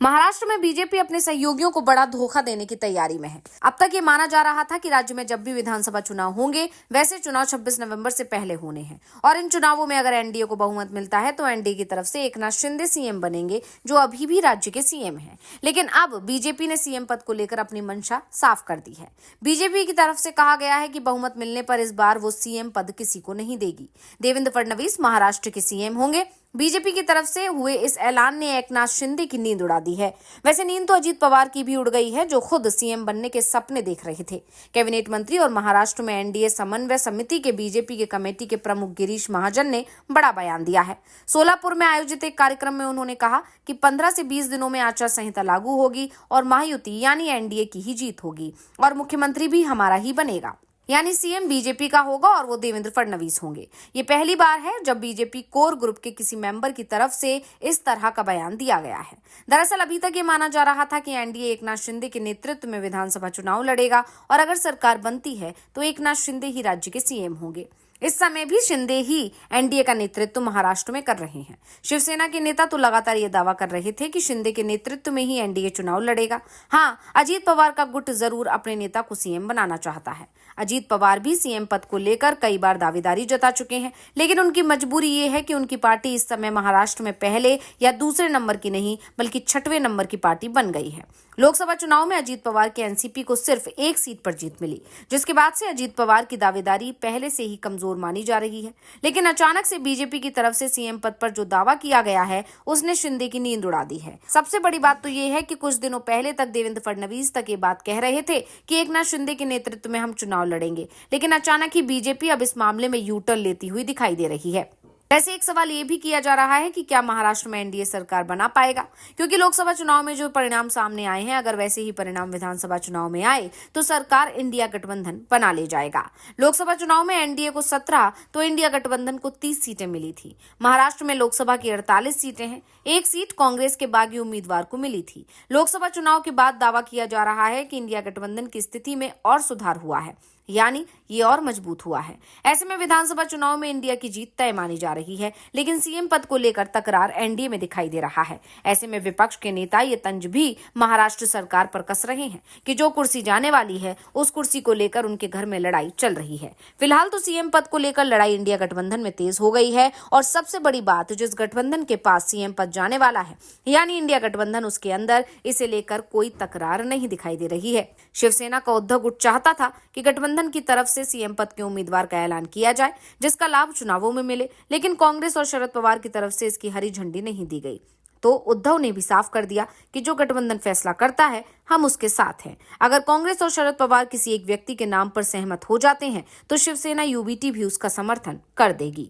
महाराष्ट्र में बीजेपी अपने सहयोगियों को बड़ा धोखा देने की तैयारी में है। अब तक ये माना जा रहा था कि राज्य में जब भी विधानसभा चुनाव होंगे वैसे चुनाव 26 नवंबर से पहले होने हैं और इन चुनावों में अगर एनडीए को बहुमत मिलता है तो एनडीए की तरफ से एकनाथ शिंदे सीएम बनेंगे, जो अभी भी राज्य के सीएम हैं। लेकिन अब बीजेपी ने सीएम पद को लेकर अपनी मंशा साफ कर दी है। बीजेपी की तरफ से कहा गया है कि बहुमत मिलने पर इस बार वो सीएम पद किसी को नहीं देगी। देवेंद्र फडणवीस महाराष्ट्र के सीएम होंगे। बीजेपी की तरफ से हुए इस ऐलान ने एकनाथ शिंदे की नींद उड़ा दी है। वैसे नींद तो अजीत पवार की भी उड़ गई है, जो खुद सीएम बनने के सपने देख रहे थे। कैबिनेट मंत्री और महाराष्ट्र में एनडीए समन्वय समिति के बीजेपी के कमेटी के प्रमुख गिरीश महाजन ने बड़ा बयान दिया है। सोलापुर में आयोजित एक कार्यक्रम में उन्होंने कहा कि 15 से 20 दिनों में आचार संहिता लागू होगी और महायुति यानी एनडीए की ही जीत होगी और मुख्यमंत्री भी हमारा ही बनेगा, यानी सीएम बीजेपी का होगा और वो देवेंद्र फडणवीस होंगे। ये पहली बार है जब बीजेपी कोर ग्रुप के किसी मेंबर की तरफ से इस तरह का बयान दिया गया है। दरअसल अभी तक ये माना जा रहा था कि एनडीए एकनाथ शिंदे के नेतृत्व में विधानसभा चुनाव लड़ेगा और अगर सरकार बनती है तो एकनाथ शिंदे ही राज्य के सीएम होंगे। इस समय भी शिंदे ही एनडीए का नेतृत्व महाराष्ट्र में कर रहे हैं। शिवसेना के नेता तो लगातार ये दावा कर रहे थे कि शिंदे के नेतृत्व में ही एनडीए चुनाव लड़ेगा। हाँ, अजीत पवार का गुट जरूर अपने नेता को सीएम बनाना चाहता है। अजीत पवार भी सीएम पद को लेकर कई बार दावेदारी जता चुके हैं, लेकिन उनकी मजबूरी ये है कि उनकी पार्टी इस समय महाराष्ट्र में पहले या दूसरे नंबर की नहीं बल्कि 6वें नंबर की पार्टी बन गई है। लोकसभा चुनाव में अजीत पवार के एनसीपी को सिर्फ एक सीट पर जीत मिली, जिसके बाद से अजीत पवार की दावेदारी पहले से ही कमजोर मानी जा रही है। लेकिन अचानक से बीजेपी की तरफ से सीएम पद पर जो दावा किया गया है उसने शिंदे की नींद उड़ा दी है। सबसे बड़ी बात तो ये है कि कुछ दिनों पहले तक देवेंद्र फडणवीस तक ये बात कह रहे थे कि एकनाथ शिंदे के नेतृत्व में हम चुनाव लड़ेंगे, लेकिन अचानक ही बीजेपी अब इस मामले में यू टर्न लेती हुई दिखाई दे रही है। वैसे एक सवाल ये भी किया जा रहा है कि क्या महाराष्ट्र में एनडीए सरकार बना पाएगा, क्योंकि लोकसभा चुनाव में जो परिणाम सामने आए हैं, अगर वैसे ही परिणाम विधानसभा चुनाव में आए तो सरकार इंडिया गठबंधन बना ले जाएगा। लोकसभा चुनाव में एनडीए को 17 तो इंडिया गठबंधन को 30 सीटें मिली थी। महाराष्ट्र में लोकसभा की 48 सीटें हैं। एक सीट कांग्रेस के बागी उम्मीदवार को मिली थी। लोकसभा चुनाव के बाद दावा किया जा रहा है कि इंडिया गठबंधन की स्थिति में और सुधार हुआ है, यानी ये और मजबूत हुआ है। ऐसे में विधानसभा चुनाव में इंडिया की जीत तय मानी जा रही है, लेकिन सीएम पद को लेकर तकरार एनडीए में दिखाई दे रहा है। ऐसे में विपक्ष के नेता ये तंज भी महाराष्ट्र सरकार पर कस रहे हैं कि जो कुर्सी जाने वाली है उस कुर्सी को लेकर उनके घर में लड़ाई चल रही है। फिलहाल तो सीएम पद को लेकर लड़ाई इंडिया गठबंधन में तेज हो गई है और सबसे बड़ी बात, जिस गठबंधन के पास सीएम पद जाने वाला है यानी इंडिया गठबंधन, उसके अंदर इसे लेकर कोई तकरार नहीं दिखाई दे रही है। शिवसेना का उद्धव गुट चाहता था कि गठबंधन की तरफ से सीएम पद के उम्मीदवार का ऐलान किया जाए, जिसका लाभ चुनावों में मिले, लेकिन कांग्रेस और शरद पवार की तरफ से इसकी हरी झंडी नहीं दी गई। तो उद्धव ने भी साफ कर दिया कि जो गठबंधन फैसला करता है हम उसके साथ हैं। अगर कांग्रेस और शरद पवार किसी एक व्यक्ति के नाम पर सहमत हो जाते हैं तो शिवसेना यूबीटी भी उसका समर्थन कर देगी।